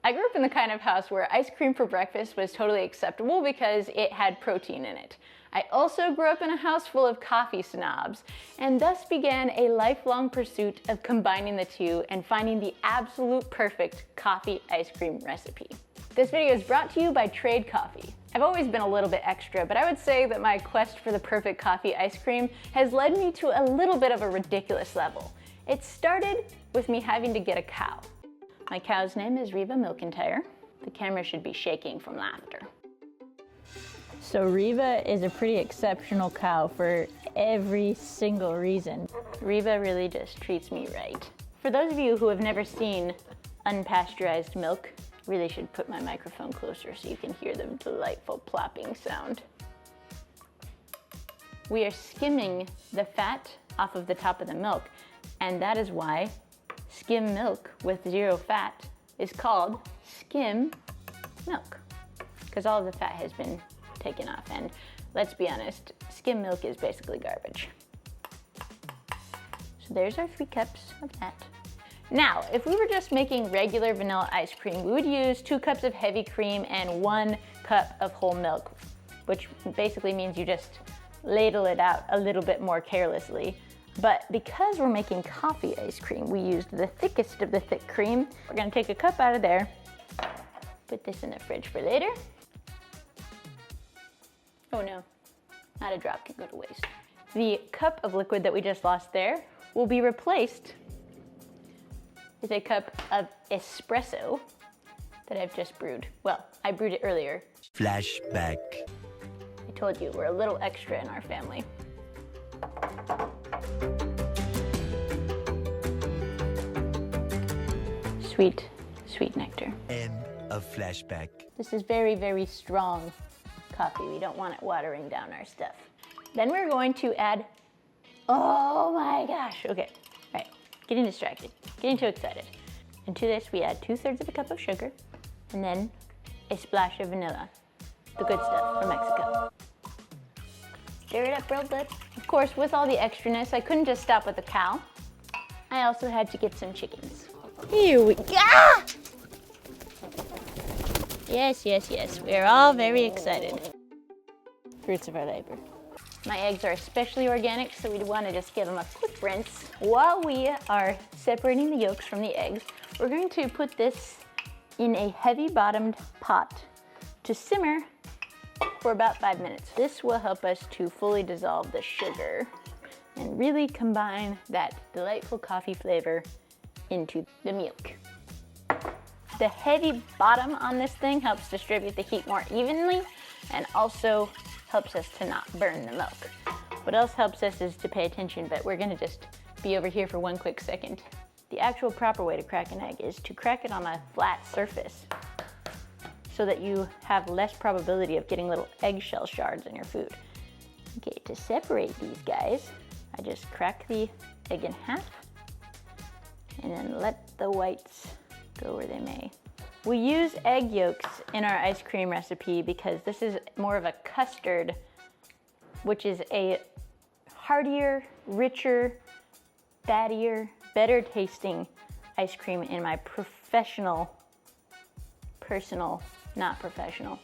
I grew up in the kind of house where ice cream for breakfast was totally acceptable because it had protein in it. I also grew up in a house full of coffee snobs, and thus began a lifelong pursuit of combining the two and finding the absolute perfect coffee ice cream recipe. This video is brought to you by Trade Coffee. I've always been a little bit extra, but I would say that my quest for the perfect coffee ice cream has led me to a little bit of a ridiculous level. It started with me having to get a cow. My cow's name is Reva McIntyre. The camera should be shaking from laughter. So Reva is a pretty exceptional cow for every single reason. Reva really just treats me right. For those of you who have never seen unpasteurized milk, really should put my microphone closer so you can hear the delightful plopping sound. We are skimming the fat off of the top of the milk, and that is why skim milk with zero fat is called skim milk, because all of the fat has been taken off, and let's be honest, skim milk is basically garbage. So there's our 3 cups of that. Now, if we were just making regular vanilla ice cream, we would use 2 cups of heavy cream and 1 cup of whole milk, which basically means you just ladle it out a little bit more carelessly. But because we're making coffee ice cream, we used the thickest of the thick cream. We're gonna take a cup out of there, put this in the fridge for later. Oh no, not a drop can go to waste. The cup of liquid that we just lost there will be replaced with a cup of espresso that I've just brewed. Well, I brewed it earlier. Flashback. I told you, we're a little extra in our family. Sweet, sweet nectar. End of flashback. This is very, very strong coffee. We don't want it watering down our stuff. Then we're going to add, oh my gosh, okay, all right, getting distracted, getting too excited. And to this we add 2/3 of a cup of sugar and then a splash of vanilla, the good stuff from Mexico. Stir it up real good. Of course, with all the extraness, I couldn't just stop with the cow. I also had to get some chickens. Here we go. Yes, yes, yes, we're all very excited. Fruits of our labor. My eggs are especially organic, so we want to just give them a quick rinse. While we are separating the yolks from the eggs, we're going to put this in a heavy-bottomed pot to simmer for about 5 minutes. This will help us to fully dissolve the sugar and really combine that delightful coffee flavor into the milk. The heavy bottom on this thing helps distribute the heat more evenly and also helps us to not burn the milk. What else helps us is to pay attention, but we're gonna just be over here for one quick second. The actual proper way to crack an egg is to crack it on a flat surface so that you have less probability of getting little eggshell shards in your food. Okay, to separate these guys, I just crack the egg in half and then let the whites go where they may. We use egg yolks in our ice cream recipe because this is more of a custard, which is a heartier, richer, fattier, better tasting ice cream in my personal, not professional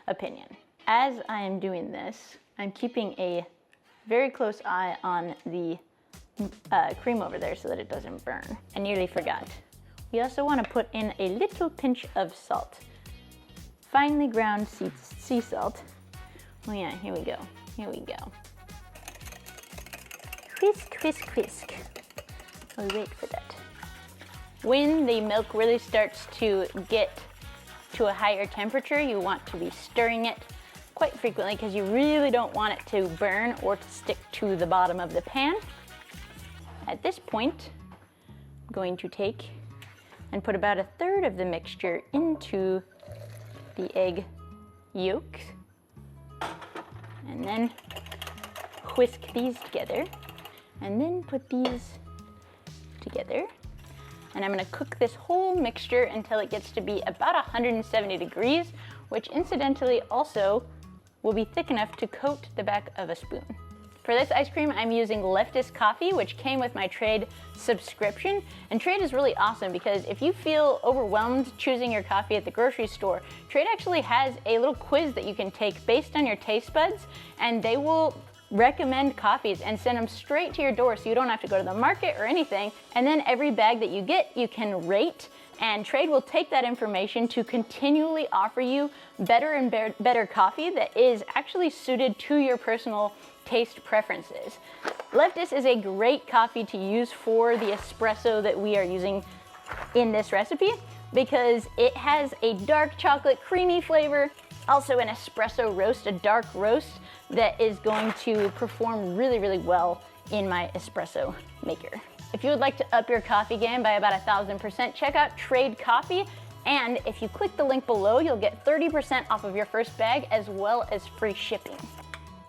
opinion. As I am doing this, I'm keeping a very close eye on the cream over there so that it doesn't burn. I nearly forgot. We also want to put in a little pinch of salt. Finely ground sea salt. Oh yeah, here we go, here we go. Whisk, whisk, whisk. We'll wait for that. When the milk really starts to get to a higher temperature, you want to be stirring it quite frequently because you really don't want it to burn or to stick to the bottom of the pan. At this point, I'm going to take and put about 1/3 of the mixture into the egg yolks, and then whisk these together, and then put these together. And I'm gonna cook this whole mixture until it gets to be about 170 degrees, which incidentally also will be thick enough to coat the back of a spoon. For this ice cream, I'm using Leftist Coffee, which came with my Trade subscription. And Trade is really awesome because if you feel overwhelmed choosing your coffee at the grocery store, Trade actually has a little quiz that you can take based on your taste buds, and they will recommend coffees and send them straight to your door so you don't have to go to the market or anything. And then every bag that you get, you can rate, and Trade will take that information to continually offer you better and better coffee that is actually suited to your personal taste preferences. Leftist is a great coffee to use for the espresso that we are using in this recipe because it has a dark chocolate creamy flavor, also an espresso roast, a dark roast that is going to perform really, really well in my espresso maker. If you would like to up your coffee game by about 1,000%, check out Trade Coffee. And if you click the link below, you'll get 30% off of your first bag as well as free shipping.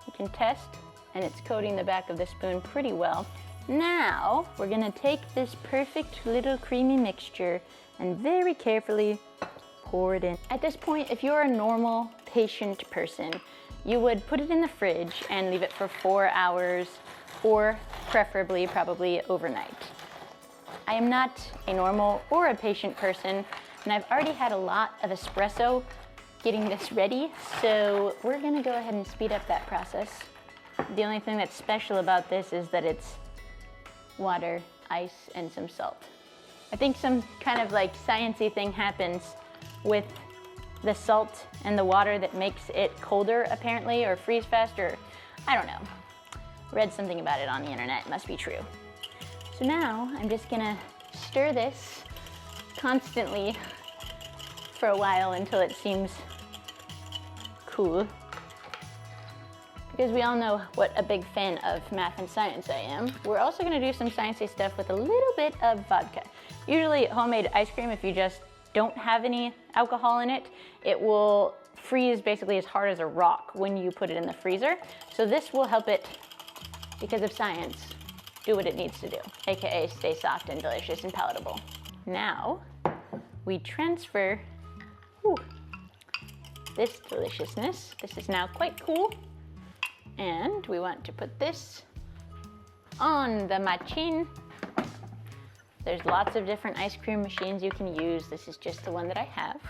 You can test, and it's coating the back of the spoon pretty well. Now, we're gonna take this perfect little creamy mixture and very carefully pour it in. At this point, if you're a normal, patient person, you would put it in the fridge and leave it for 4 hours, or preferably probably overnight. I am not a normal or a patient person, and I've already had a lot of espresso getting this ready, so we're gonna go ahead and speed up that process. The only thing that's special about this is that it's water, ice, and some salt. I think some kind of like sciencey thing happens with the salt and the water that makes it colder apparently, or freeze faster. I don't know. Read something about it on the internet, it must be true. So now I'm just gonna stir this constantly for a while until it seems cool. Because we all know what a big fan of math and science I am. We're also gonna do some sciencey stuff with a little bit of vodka. Usually homemade ice cream, if you just don't have any alcohol in it, it will freeze basically as hard as a rock when you put it in the freezer. So this will help it, because of science, do what it needs to do, AKA stay soft and delicious and palatable. Now, we transfer this deliciousness. This is now quite cool. And we want to put this on the machine. There's lots of different ice cream machines you can use. This is just the one that I have.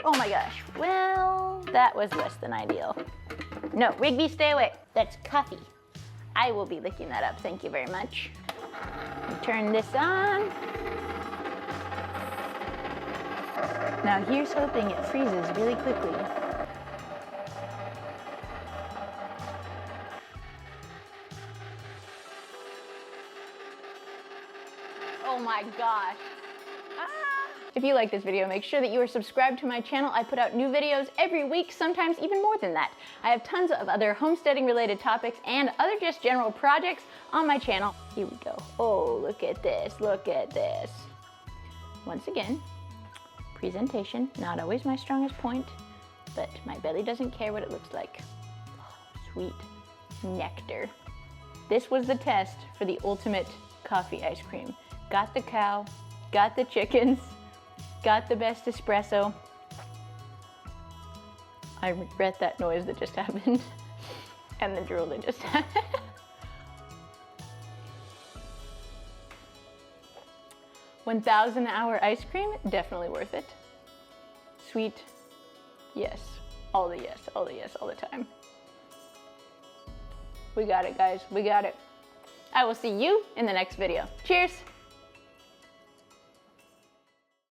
Oh my gosh, well, that was less than ideal. No, Rigby, stay away. That's coffee. I will be licking that up, thank you very much. Turn this on. Now here's hoping it freezes really quickly. Oh my gosh. If you like this video, make sure that you are subscribed to my channel. I put out new videos every week, sometimes even more than that. I have tons of other homesteading related topics and other just general projects on my channel. Here we go. Oh, look at this, look at this. Once again, presentation, not always my strongest point, but my belly doesn't care what it looks like. Oh, sweet nectar. This was the test for the ultimate coffee ice cream. Got the cow, got the chickens, got the best espresso. I regret that noise that just happened and the drool that just happened. 1,000-hour ice cream, definitely worth it. Sweet, yes, all the yes, all the yes, all the time. We got it, guys, we got it. I will see you in the next video. Cheers.